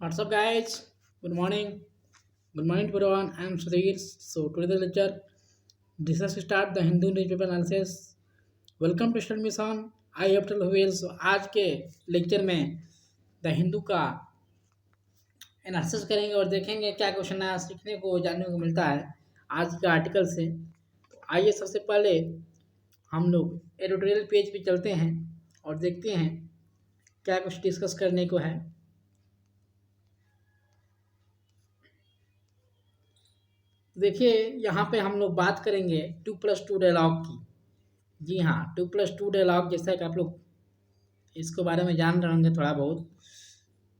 What's up, guys? Good morning. Good morning to everyone. I am Sudhir. So today the lecture. This is start the Hindu newspaper analysis. Welcome to study mission. I एप्टल हुवेल्स। आज के lecture में the Hindu का analysis करेंगे और देखेंगे क्या क्वेश्चन है, सीखने को जानने को मिलता है आज के आर्टिकल से। तो आइए सबसे पहले हम लोग एडिटोरियल पेज पे चलते हैं और देखते हैं क्या कुछ डिस्कस करने को है। देखिए, यहाँ पे हम लोग बात करेंगे 2+2 डायलॉग की। जी हाँ, 2+2 डायलॉग, जैसा कि आप लोग इसके बारे में जान रहे होंगे थोड़ा बहुत।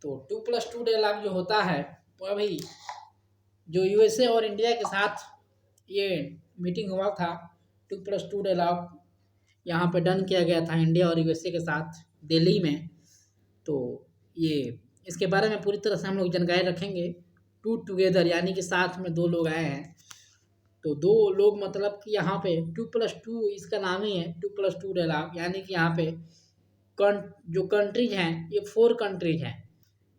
तो 2+2 डायलॉग जो होता है वो अभी जो यूएसए और इंडिया के साथ ये मीटिंग हुआ था, 2+2 डायलॉग यहाँ पे डन किया गया था इंडिया और यूएसए के साथ दिल्ली में। तो ये इसके बारे में पूरी तरह से हम लोग जानकारी रखेंगे। टू टुगेदर यानी कि साथ में दो लोग आए हैं, तो दो लोग मतलब कि यहाँ पे 2+2 इसका नाम ही है 2+2 डायलॉग, यानी कि यहाँ पे जो कंट्रीज हैं ये 4 कंट्रीज हैं।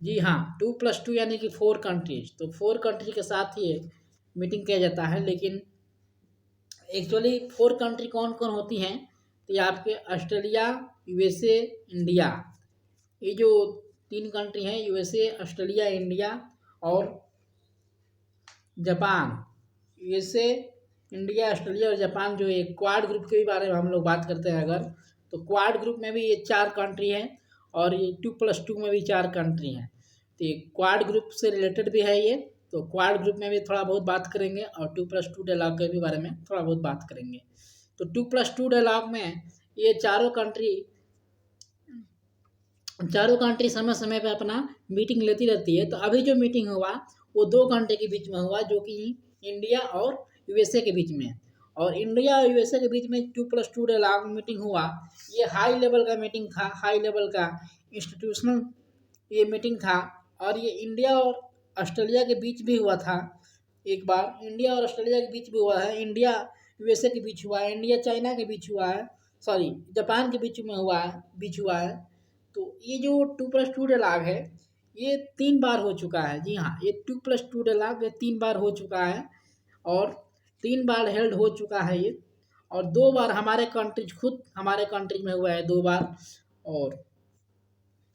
जी हाँ, 2+2 यानी कि 4 कंट्रीज, तो 4 कंट्री के साथ ये मीटिंग किया जाता है। लेकिन एक्चुअली 4 कंट्री कौन कौन होती हैं, तो ये आपके ऑस्ट्रेलिया, यूएसए, इंडिया, ये जो 3 कंट्री हैं, यूएसए, ऑस्ट्रेलिया, इंडिया और जापान। यूएसए, इंडिया, ऑस्ट्रेलिया और जापान, जो एक क्वाड ग्रुप के बारे में हम लोग बात करते हैं अगर, तो क्वाड ग्रुप में भी ये 4 कंट्री हैं और ये 2+2 में भी 4 कंट्री हैं। तो ये क्वाड ग्रुप से रिलेटेड भी है ये, तो क्वाड ग्रुप में भी थोड़ा बहुत बात करेंगे और 2+2 डायलॉग के भी बारे में थोड़ा बहुत बात करेंगे। तो 2+2 डायलॉग में ये चारों कंट्री समय समय पे अपना मीटिंग लेती रहती है। तो अभी जो मीटिंग हुआ वो 2 कंट्री के बीच में हुआ, जो कि इंडिया और यूएसए के बीच में। और इंडिया और यूएसए के बीच में 2+2 डायलॉग मीटिंग हुआ। ये हाई लेवल का मीटिंग था, हाई लेवल का इंस्टीट्यूशनल ये मीटिंग था। और ये इंडिया और ऑस्ट्रेलिया के बीच भी हुआ था एक बार, इंडिया और ऑस्ट्रेलिया के बीच भी हुआ है, इंडिया यूएसए के बीच हुआ है, इंडिया चाइना के बीच हुआ है, सॉरी जापान के बीच में हुआ है। तो ये जो 2+2 डायलॉग है ये 3 बार हो चुका है। जी हाँ, ये 2+2 डायलॉग ये 3 बार हो चुका है और 3 बार हेल्ड हो चुका है ये। और 2 बार हमारे कंट्री में हुआ है 2 बार, और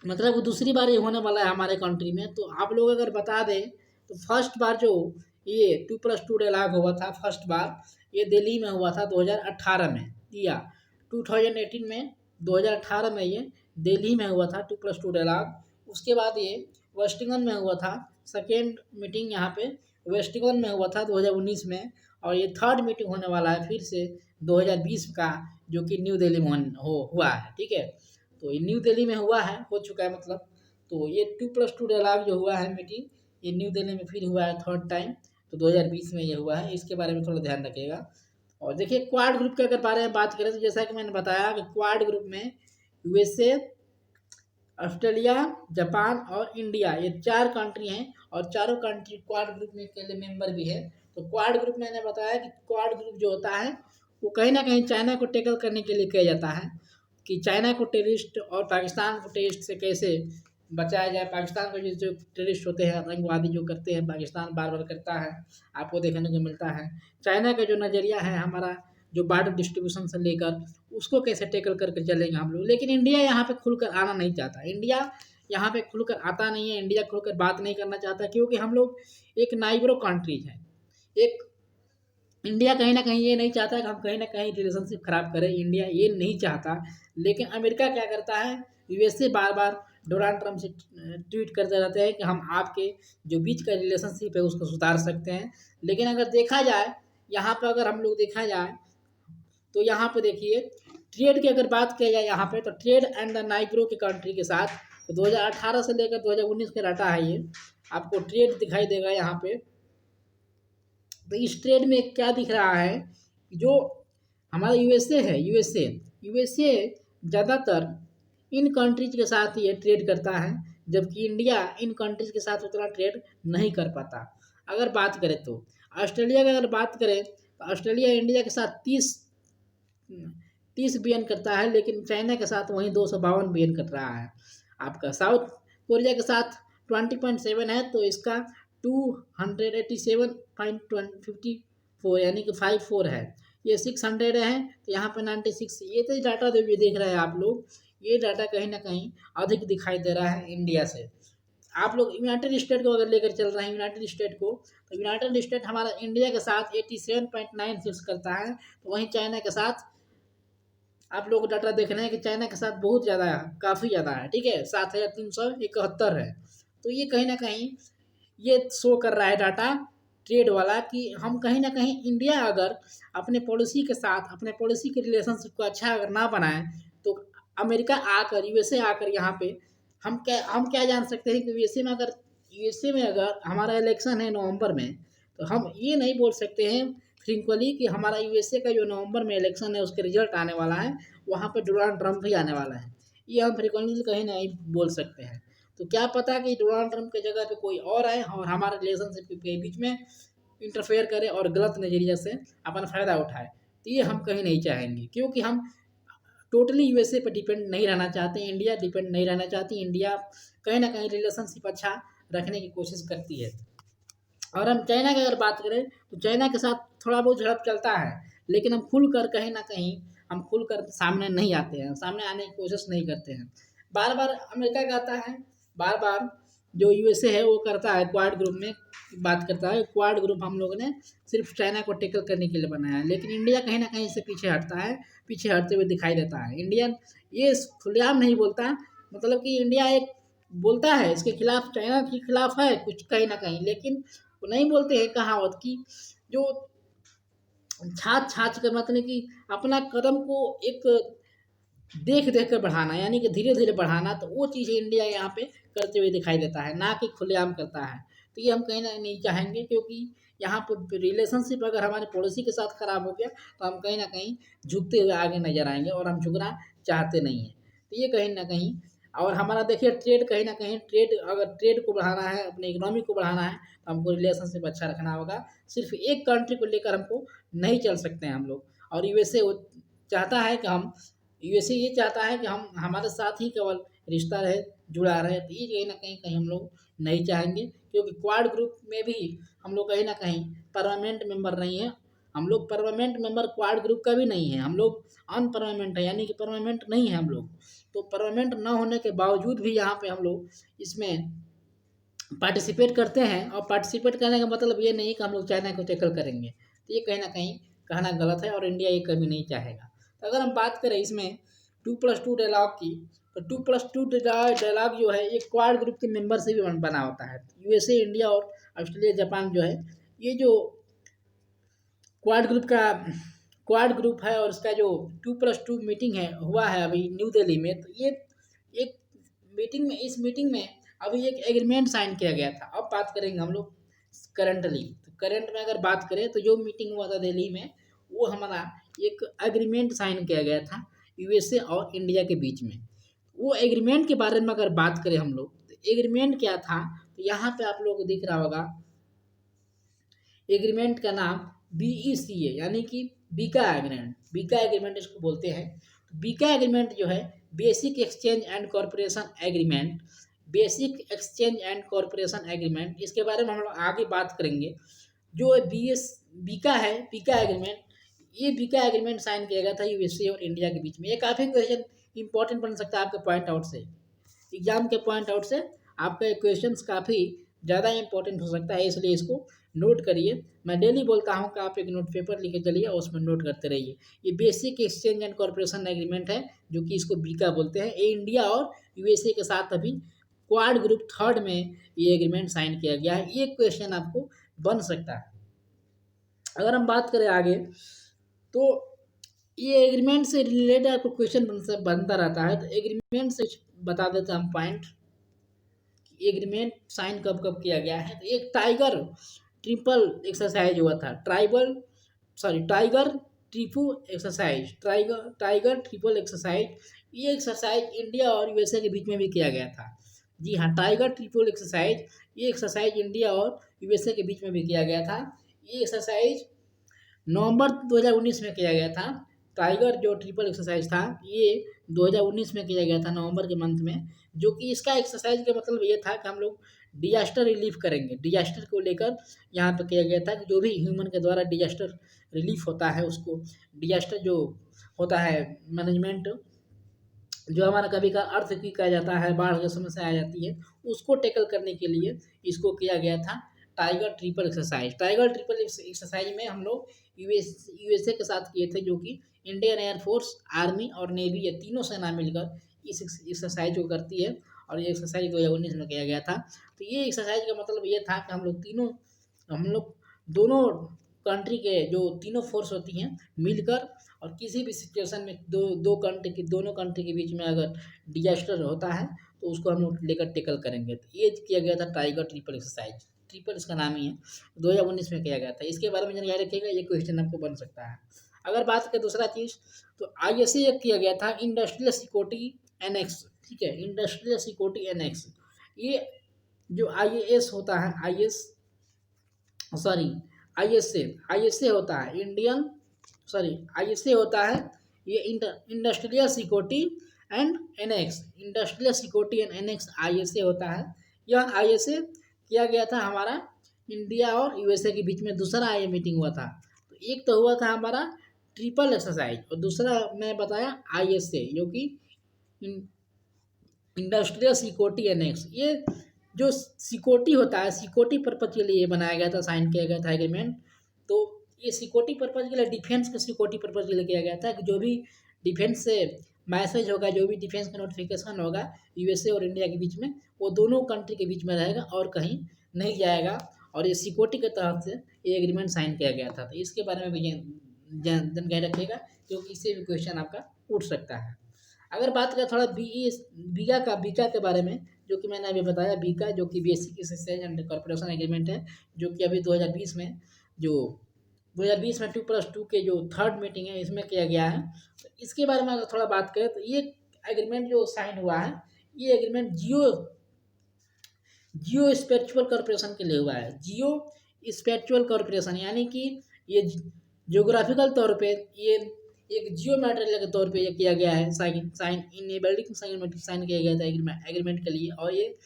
मतलब वो दूसरी बार ये होने वाला है हमारे कंट्री में। तो आप लोग अगर बता दें तो फर्स्ट बार जो ये 2+2 डायलॉग हुआ था, फर्स्ट बार ये दिल्ली में हुआ था 2018 में, या 2018 में, 2018 में ये दिल्ली में हुआ था 2+2 डायलॉग। उसके बाद ये वेस्टिंगन में हुआ था, सेकेंड मीटिंग यहाँ पे वेस्टिंगन में हुआ था 2019 में। और ये थर्ड मीटिंग होने वाला है फिर से 2020 का, जो कि न्यू दिल्ली में हुआ है। ठीक है, तो ये न्यू दिल्ली में हुआ है, हो चुका है मतलब। तो ये 2+2 डायलॉग जो हुआ है मीटिंग, ये न्यू दिल्ली में फिर हुआ है थर्ड टाइम, तो 2020 में ये हुआ है। इसके बारे में थोड़ा ध्यान रखिएगा। और देखिए, क्वाड ग्रुप के अगर बारे में बात करें तो जैसा कि मैंने बताया कि क्वाड ग्रुप में यूएसए, ऑस्ट्रेलिया, जापान और इंडिया, ये 4 कंट्री हैं और चारों कंट्री क्वाड ग्रुप में के लिए मेंबर भी है। तो क्वाड ग्रुप मैंने बताया कि क्वाड ग्रुप जो होता है वो कहीं ना कहीं चाइना को टैकल करने के लिए किया जाता है, कि चाइना को टेररिस्ट और पाकिस्तान को टेररिस्ट से कैसे बचाया जाए। पाकिस्तान को जो टेररिस्ट होते हैं, आतंकवादी जो करते हैं, पाकिस्तान बार बार करता है, आपको देखने को मिलता है। चाइना का जो नज़रिया है हमारा, जो बॉर्डर डिस्ट्रीब्यूशन से लेकर उसको कैसे टैकल करके चलेंगे हम लोग। लेकिन इंडिया यहाँ पे खुलकर आना नहीं चाहता, इंडिया यहाँ पे खुलकर आता नहीं है, इंडिया खुलकर बात नहीं करना चाहता, क्योंकि हम लोग एक नाइबरो कंट्रीज है। एक इंडिया कहीं ना कहीं ये नहीं चाहता कि हम कहीं ना कहीं रिलेशनशिप खराब करें, इंडिया ये नहीं चाहता। लेकिन अमेरिका क्या करता है, यूएसए बार बार डोनाल्ड ट्रंप से ट्वीट करते रहते हैं कि हम आपके जो बीच का रिलेशनशिप है उसको सुधार सकते हैं। लेकिन अगर देखा जाए यहाँ पर, अगर हम लोग देखा जाए तो यहाँ पे देखिए, ट्रेड की अगर बात किया जाए यहाँ पे, तो ट्रेड एंड द नाइग्रो के कंट्री के साथ, तो 2018 से लेकर 2019 का डाटा है ये, आपको ट्रेड दिखाई देगा यहाँ पे। तो इस ट्रेड में क्या दिख रहा है, जो हमारा यूएसए ज़्यादातर इन कंट्रीज के साथ ये ट्रेड करता है, जबकि इंडिया इन कंट्रीज के साथ उतना ट्रेड नहीं कर पाता। अगर बात करें तो ऑस्ट्रेलिया की अगर बात करें तो ऑस्ट्रेलिया इंडिया के साथ 30 बिलियन करता है, लेकिन चाइना के साथ वहीं 252 बिलियन कर रहा है। आपका साउथ कोरिया के साथ 20.7 है तो इसका 287.54 यानी कि 54 है। ये 600 है तो यहाँ पे 96। ये तो डाटा जो ये देख रहे हैं आप लोग, ये डाटा कहीं ना कहीं अधिक दिखाई दे रहा है इंडिया से। आप लोग यूनाइटेड स्टेट को अगर लेकर चल रहे हैं, यूनाइटेड स्टेट को, तो यूनाइटेड स्टेट हमारा इंडिया के साथ 87.96 करता है। तो वहीं चाइना के साथ आप लोग डाटा देख रहे हैं कि चाइना के साथ बहुत ज़्यादा है, काफ़ी ज़्यादा है, ठीक है, 7371 है। तो ये कहीं ना कहीं ये शो कर रहा है डाटा ट्रेड वाला कि हम कहीं ना कहीं इंडिया अगर अपने पड़ोसी के साथ अपने पड़ोसी के रिलेशनशिप को अच्छा अगर ना बनाए तो अमेरिका आकर, यूएसए आकर यहाँ पे हम क्या जान सकते हैं कि यूएसए में अगर हमारा इलेक्शन है नवंबर में, तो हम ये नहीं बोल सकते हैं फ्रिंकली कि हमारा यूएसए का जो नवंबर में इलेक्शन है उसके रिजल्ट आने वाला है, वहाँ पे डोनाल्ड ट्रंप भी आने वाला है। ये हम फ्रिक्वेंटली कहीं नहीं बोल सकते हैं। तो क्या पता कि डोनाल्ड ट्रंप की जगह पे कोई और आए और हमारे रिलेशनशिप के बीच में इंटरफेयर करे और गलत नज़रिए से अपना फ़ायदा उठाए। तो ये हम कहीं नहीं चाहेंगे, क्योंकि हम टोटली यूएसए पर डिपेंड नहीं रहना चाहते, इंडिया डिपेंड नहीं रहना चाहती। इंडिया कहीं ना कहीं रिलेशनशिप अच्छा रखने की कोशिश करती है। और हम चाइना की अगर बात करें तो चाइना के साथ थोड़ा बहुत झड़प चलता है, लेकिन हम खुलकर कहीं ना कहीं हम खुलकर सामने नहीं आते हैं, सामने आने की कोशिश नहीं करते हैं। बार बार अमेरिका कहता है, बार बार जो यूएसए है वो करता है, क्वाड ग्रुप में बात करता है। क्वाड ग्रुप हम लोगों ने सिर्फ चाइना को टेकल करने के लिए बनाया है, लेकिन इंडिया कहीं ना कहीं से पीछे हटता है, पीछे हटते हुए दिखाई देता है। इंडिया ये खुलेआम नहीं बोलता, मतलब कि इंडिया एक बोलता है इसके खिलाफ, चाइना के खिलाफ है कुछ कहीं ना कहीं, लेकिन वो नहीं बोलते हैं कहावत की जो छाछ छाछ कर, मतलब कि अपना कदम को एक देख देख कर बढ़ाना, यानी कि धीरे धीरे बढ़ाना, तो वो चीज़ इंडिया यहाँ पे करते हुए दिखाई देता है, ना कि खुलेआम करता है। तो ये हम कहीं ना नहीं चाहेंगे, क्योंकि यहाँ पर रिलेशनशिप अगर हमारे पड़ोसी के साथ खराब हो गया तो हम कहीं ना कहीं झुकते हुए आगे नजर आएंगे, और हम झुकना चाहते नहीं हैं। तो ये कहीं ना कहीं, और हमारा देखिए ट्रेड, कहीं ना कहीं ट्रेड, अगर ट्रेड को बढ़ाना है, अपने इकोनॉमी को बढ़ाना है, तो हमको रिलेशनशिप अच्छा रखना होगा। सिर्फ एक कंट्री को लेकर हमको नहीं चल सकते हैं हम लोग। और यूएसए वो चाहता है कि हम यूएसए ये चाहता है कि हम हमारे साथ ही केवल रिश्ता रहे, जुड़ा रहे। तो ये कहीं ना कहीं हम लोग नहीं चाहेंगे, क्योंकि क्वाड ग्रुप में भी हम लोग कहीं ना कहीं परमानेंट मेंबर नहीं है। हम लोग परमानेंट मेंबर क्वाड ग्रुप का भी नहीं है, हम लोग अनपरमानेंट है, यानी कि परमानेंट नहीं है हम लोग। तो परमानेंट ना होने के बावजूद भी यहाँ पे हम लोग इसमें पार्टिसिपेट करते हैं, और पार्टिसिपेट करने का मतलब ये नहीं कि हम लोग चाइना को टैकल करेंगे। तो ये कहीं ना कहीं कहना गलत है, और इंडिया ये कभी नहीं चाहेगा। तो अगर हम बात करें इसमें 2+2 डायलॉग की, तो 2+2 डायलॉग जो है ये क्वाड ग्रुप के मेंबर से भी बना होता है। यूएसए, इंडिया और ऑस्ट्रेलिया, जापान जो है, ये जो क्वाड ग्रुप है, और इसका जो 2+2 मीटिंग है हुआ है अभी न्यू दिल्ली में, तो ये एक मीटिंग में, इस मीटिंग में अभी एक एग्रीमेंट साइन किया गया था। अब बात करेंगे हम लोग करंटली, तो करंट में अगर बात करें तो जो मीटिंग हुआ था दिल्ली में, वो हमारा एक एग्रीमेंट साइन किया गया था यूएसए और इंडिया के बीच में। वो एग्रीमेंट के बारे में अगर बात करें हम लोग, तो एग्रीमेंट क्या था, तो यहाँ पे आप लोग को दिख रहा होगा, एग्रीमेंट का नाम BECA यानी कि बीका एग्रीमेंट इसको बोलते हैं। बीका एग्रीमेंट जो है basic exchange and corporation agreement, इसके बारे में हम लोग आगे बात करेंगे। जो बीका है, बीका एग्रीमेंट, ये बीका एग्रीमेंट साइन किया गया था यूएसए और इंडिया के बीच में। ये काफ़ी क्वेश्चन इंपॉर्टेंट बन सकता है आपके पॉइंट आउट से, एग्जाम के पॉइंट आउट से आपका क्वेश्चंस काफ़ी ज़्यादा इंपॉर्टेंट हो सकता है, इसलिए इसको नोट करिए। मैं डेली बोलता हूँ कि आप एक नोट पेपर लेके चलिए और उसमें नोट करते रहिए। ये basic exchange and corporation agreement है, जो कि इसको बीका बोलते हैं। ये इंडिया और यूएसए के साथ अभी क्वाड ग्रुप 3 में ये एग्रीमेंट साइन किया गया है। ये क्वेश्चन आपको बन सकता है। अगर हम बात करें आगे, तो ये एग्रीमेंट से रिलेटेड आपको क्वेश्चन बनता रहता है। तो एग्रीमेंट से बता देते हैं हम पॉइंट, एग्रीमेंट साइन कब कब किया गया है। तो एक टाइगर ट्रिपल एक्सरसाइज हुआ था, टाइगर ट्रिपल एक्सरसाइज। ये एक्सरसाइज इंडिया और यूएसए के बीच में भी किया गया था। जी हाँ, टाइगर ट्रिपल एक्सरसाइज, ये एक्सरसाइज इंडिया और यूएसए के बीच में भी किया गया था। ये एक्सरसाइज नवंबर 2019 में किया गया था। टाइगर जो ट्रिपल एक्सरसाइज था ये 2019 में किया गया था नवंबर के मंथ में, जो कि इसका एक्सरसाइज का मतलब ये था कि हम लोग डिजास्टर रिलीफ करेंगे। डिजास्टर को लेकर यहाँ पे किया गया था कि जो भी ह्यूमन के द्वारा डिजास्टर रिलीफ होता है उसको, डिजास्टर जो होता है मैनेजमेंट, जो हमारा कभी का अर्थ की कहा जाता है, बाढ़ की समस्या आ जाती है, उसको टैकल करने के लिए इसको किया गया था tiger triple exercise. Tiger triple exercise में हम लोग यूएसए के साथ किए थे, जो कि इंडियन एयरफोर्स, आर्मी और नेवी, ये तीनों सेना मिलकर इस एक्सरसाइज को करती है। और ये एक्सरसाइज 2019 में किया गया था। तो ये एक्सरसाइज का मतलब ये था कि हम लोग दोनों कंट्री के जो तीनों फोर्स होती हैं मिलकर, और किसी भी सिचुएशन में दोनों कंट्री के बीच में अगर डिजास्टर होता है तो उसको हम लोग लेकर टेकल करेंगे। तो ये किया गया था टाइगर ट्रिपल एक्सरसाइज, ट्रिपल इसका नाम ही है, 2019 में किया गया था। इसके बारे में जानकारी रखिएगा, ये क्वेश्चन आपको बन सकता है। अगर बात करें दूसरा चीज़, तो ISA किया गया था इंडस्ट्रियल सिक्योरिटी एनेक्स, ठीक है, इंडस्ट्रियल सिक्योरिटी एनेक्स। ये जो IAS होता है, ISA होता है ISA होता है ये industrial security and annex, industrial security and annex ISA होता है। यह ISA किया गया था हमारा इंडिया और यूएसए के बीच में, दूसरा ये मीटिंग हुआ था। तो एक तो हुआ था हमारा ट्रिपल एक्सरसाइज, और दूसरा मैं बताया ISA, जो कि इंडस्ट्रियल सिक्योरिटी एनेक्स। ये जो सिक्योरिटी होता है, सिक्योरिटी पर्पज के लिए बनाया गया था, साइन किया गया था एग्रीमेंट। तो ये सिक्योरिटी पर्पज के लिए, डिफेंस के सिक्योरिटी पर्पज के लिए किया गया था कि जो भी डिफेंस से मैसेज होगा, जो भी डिफेंस का नोटिफिकेशन होगा यूएसए और इंडिया के बीच में, वो दोनों कंट्री के बीच में रहेगा और कहीं नहीं जाएगा। और ये सिक्योरिटी के तहत से ये एग्रीमेंट साइन किया गया था। तो इसके बारे में भी जानकारी रखिएगा, क्योंकि इससे भी क्वेश्चन आपका उठ सकता है। अगर बात करें थोड़ा बीका के बारे में, जो कि मैंने अभी बताया, बीका जो कि basic exercise and corporation agreement है, जो कि अभी 2020 में 2+2 के जो थर्ड मीटिंग है इसमें किया गया है। तो इसके बारे में अगर थोड़ा बात करें, तो ये एग्रीमेंट जो साइन हुआ है, ये एग्रीमेंट जियो स्पिरिचुअल कॉर्पोरेशन के लिए हुआ है। जियो स्पिरिचुअल कॉर्पोरेशन, यानी कि ये जियोग्राफिकल तौर पे ये एक जियो मैटेरियल के तौर पे ये किया गया है, साइन किया गया था एग्रीमेंट के लिए। और ये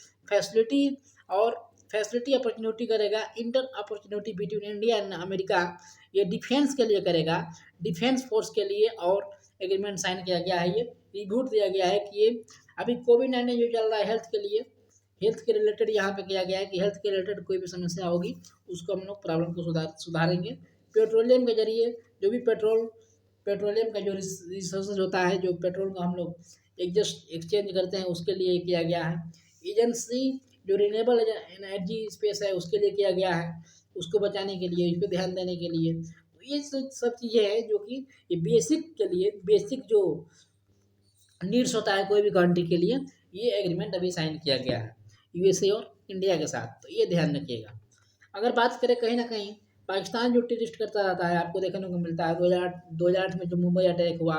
फैसिलिटी अपॉर्चुनिटी करेगा, inter opportunity between India and America, ये डिफेंस के लिए करेगा, डिफेंस फोर्स के लिए। और एग्रीमेंट साइन किया गया है, ये रिव्यूट दिया गया है कि ये अभी कोविड-19 जो चल रहा है हेल्थ के रिलेटेड यहाँ पे किया गया है कि हेल्थ के रिलेटेड कोई भी समस्या होगी उसको हम लोग प्रॉब्लम को सुधारेंगे। पेट्रोलियम के जरिए जो भी पेट्रोलियम का जो रिसोर्सेज होता है, जो पेट्रोल का हम लोग एक्सचेंज करते हैं, उसके लिए किया गया है। एजेंसी जो रिन्यूएबल एनर्जी स्पेस है उसके लिए किया गया है, उसको बचाने के लिए, इस पर ध्यान देने के लिए। तो ये सब चीज़ें हैं जो कि ये बेसिक जो नीड्स होता है कोई भी कंट्री के लिए, ये एग्रीमेंट अभी साइन किया गया है यूएसए और इंडिया के साथ। तो ये ध्यान रखिएगा। अगर बात करें कहीं ना कहीं पाकिस्तान जो टेररिस्ट करता रहता है, आपको देखने को मिलता है 2008 में जो मुंबई अटैक हुआ,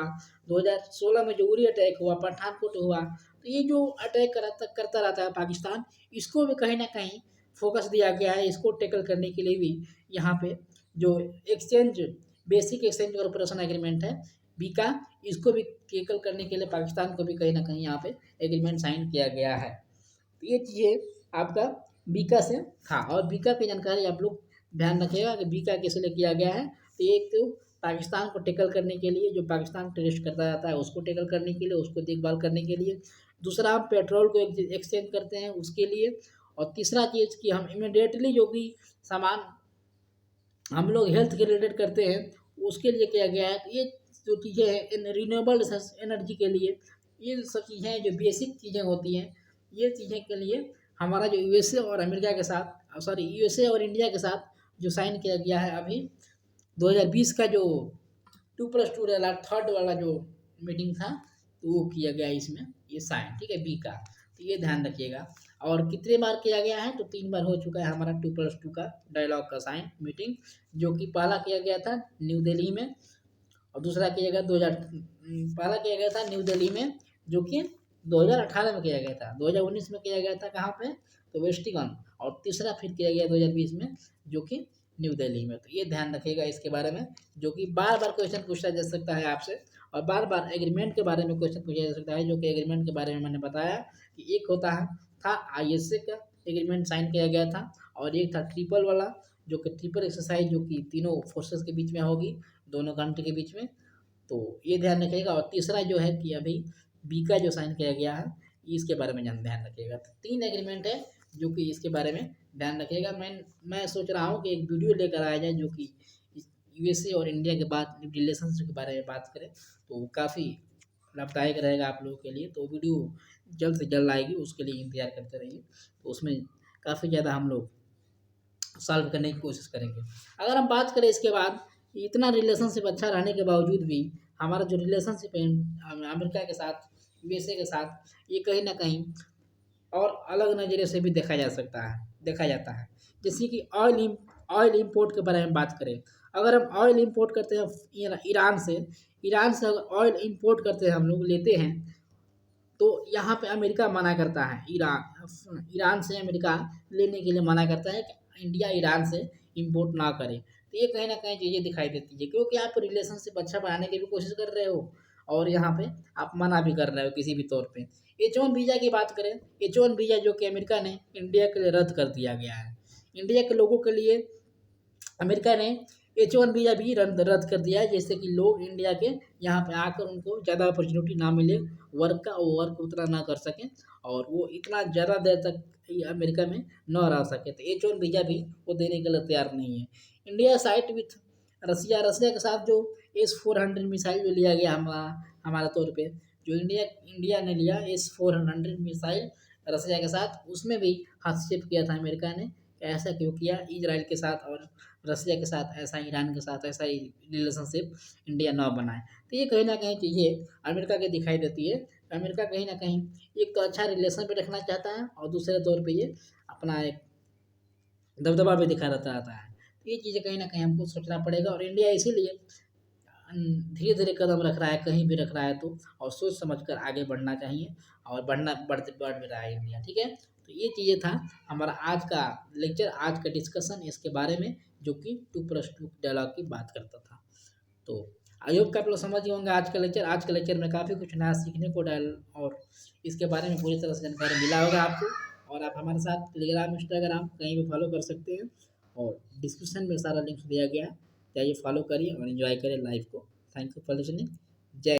2016 में जो उरी अटैक हुआ, पठानकोट हुआ। तो ये जो अटैक करता रहता है पाकिस्तान, इसको भी कहीं ना कहीं फोकस दिया गया है। इसको टैकल करने के लिए भी यहाँ पे जो बेसिक एक्सचेंज कॉर्पोरेशन एग्रीमेंट है बीका, इसको भी टैकल करने के लिए पाकिस्तान को भी कहीं ना कहीं यहाँ पे एग्रीमेंट साइन किया गया है। तो ये चीज़ें आपका बीका से था। और बीका की जानकारी आप लोग ध्यान रखिएगा कि बीका किस लिए किया गया है। तो एक तो पाकिस्तान को टैकल करने के लिए, जो पाकिस्तान टेररिस्ट करता रहता है उसको टैकल करने के लिए, उसको देखभाल करने के लिए। दूसरा, हम पेट्रोल को एक्सचेंज करते हैं उसके लिए। और तीसरा चीज़ कि हम इमीडिएटली जो भी सामान हम लोग हेल्थ के रिलेटेड करते हैं उसके लिए किया गया है। ये जो चीज़ें हैं रिन्यूएबल एनर्जी के लिए, ये सब चीज़ें जो बेसिक चीज़ें होती हैं, ये चीज़ें के लिए हमारा जो यूएसए और इंडिया के साथ जो साइन किया गया है अभी 2020 का जो 2+2 वाला थर्ड वाला जो मीटिंग था, तो वो किया गया इसमें ये साइन, ठीक है, बी का। तो ये ध्यान रखिएगा। और कितने बार किया गया है, तो 3 बार हो चुका है हमारा 2+2 का डायलॉग का साइन मीटिंग, जो कि पहला किया गया था न्यू दिल्ली में, और दूसरा किया गया पहला किया गया था न्यू दिल्ली में, जो कि 2018 में किया गया था। 2019 में किया गया था कहाँ पे, तो वेस्टिगन। और तीसरा फिर किया गया 2020 में, जो कि न्यू दिल्ली में। तो ये ध्यान रखिएगा इसके बारे में, जो कि बार-बार क्वेश्चन पूछा जा सकता है आपसे, और बार-बार एग्रीमेंट के बारे में क्वेश्चन पूछा जा सकता है, जो कि एग्रीमेंट के बारे में मैंने बताया कि एक होता है था आईएसए का एग्रीमेंट साइन किया गया था, और एक था ट्रिपल वाला, जो कि ट्रिपल एक्सरसाइज, जो कि तीनों फोर्सेस के बीच में होगी, दोनों कंट्री के बीच में। तो ये ध्यान रखिएगा। और तीसरा जो है कि अभी बी का जो साइन किया गया है, इसके बारे में ध्यान रखिएगा। तो 3 एग्रीमेंट है जो कि इसके बारे में ध्यान रखिएगा। मैं सोच रहा हूँ कि एक वीडियो लेकर आया जाए जो कि यूएसए और इंडिया के बाद रिलेशंस के बारे में बात करें, तो काफ़ी लाभदायक रहेगा आप लोगों के लिए। तो वीडियो जल्द से जल्द आएगी, उसके लिए इंतज़ार करते रहिए। तो उसमें काफ़ी ज़्यादा हम लोग सॉल्व करने की कोशिश करेंगे। अगर हम बात करें इसके बाद, इतना रिलेशनशिप अच्छा रहने के बावजूद भी हमारा जो रिलेशनशिप है अमेरिका के साथ, यूएसए के साथ, ये कहीं न कहीं और अलग नज़रिए से भी देखा जाता है। जैसे कि ऑयल इम्पोर्ट के बारे में बात करें, अगर हम ऑयल इम्पोर्ट करते हैं ईरान से अगर ऑयल इम्पोर्ट करते हैं, हम लोग लेते हैं, तो यहाँ पे अमेरिका मना करता है, ईरान से अमेरिका लेने के लिए मना करता है कि इंडिया ईरान से इम्पोर्ट ना करे। तो ये कहीं न कहीं चीज़ें दिखाई देती है, क्योंकि आप रिलेशनशिप अच्छा बनाने की भी कोशिश कर रहे हो, और यहाँ पे आप मना भी कर रहे हो किसी भी तौर पे। H1 वीज़ा की बात करें, H1 वीज़ा जो कि अमेरिका ने इंडिया के लिए रद्द कर दिया गया है। इंडिया के लोगों के लिए अमेरिका ने H1 वीज़ा भी रद्द कर दिया है, जिससे कि लोग इंडिया के यहाँ पे आकर उनको ज़्यादा अपॉर्चुनिटी ना मिले, वर्क उतना ना कर सकें, और वो इतना ज़्यादा देर तक ये अमेरिका में न रह सके। तो H1 वीज़ा भी वो देने के लिए तैयार नहीं है। इंडिया साइड विथ रसिया के साथ जो S-400 मिसाइल जो लिया गया हमारा तौर पे, जो इंडिया ने लिया S-400 मिसाइल रसिया के साथ, उसमें भी हस्तक्षेप किया था अमेरिका ने। ऐसा क्यों किया? इजराइल के साथ और रसिया के साथ ऐसा, ईरान के साथ ऐसा ही रिलेशनशिप इंडिया ना बनाए। तो ये कहीं न कहीं चीज़ें अमेरिका की दिखाई देती है। अमेरिका कहीं न कहीं एक तो अच्छा रिलेशन भी रखना चाहता है, और दूसरे तौर पे ये अपना एक दबदबा भी दिखाता रहता है। तो ये चीज़ें कहीं न कहीं हमको सोचना पड़ेगा, और इंडिया इसीलिए धीरे-धीरे कदम रख रहा है, कहीं भी रख रहा है तो, और सोच समझ कर आगे बढ़ना चाहिए, और बढ़ भी रहा है इंडिया, ठीक है? तो ये चीज़ें था हमारा आज का लेक्चर, आज का डिस्कशन इसके बारे में, जो कि 2+2 डायलॉग की बात करता था। तो आई होप कि आप लोग समझ गए होंगे आज के लेक्चर में काफ़ी कुछ नया सीखने को और इसके बारे में पूरी तरह से जानकारी मिला होगा आपको। और आप हमारे साथ टेलीग्राम, इंस्टाग्राम कहीं भी फॉलो कर सकते हैं, और डिस्क्रिप्शन में सारा लिंक दिया गया है, जाइए फॉलो करिए और एंजॉय करें लाइफ को। Thank you for listening. जय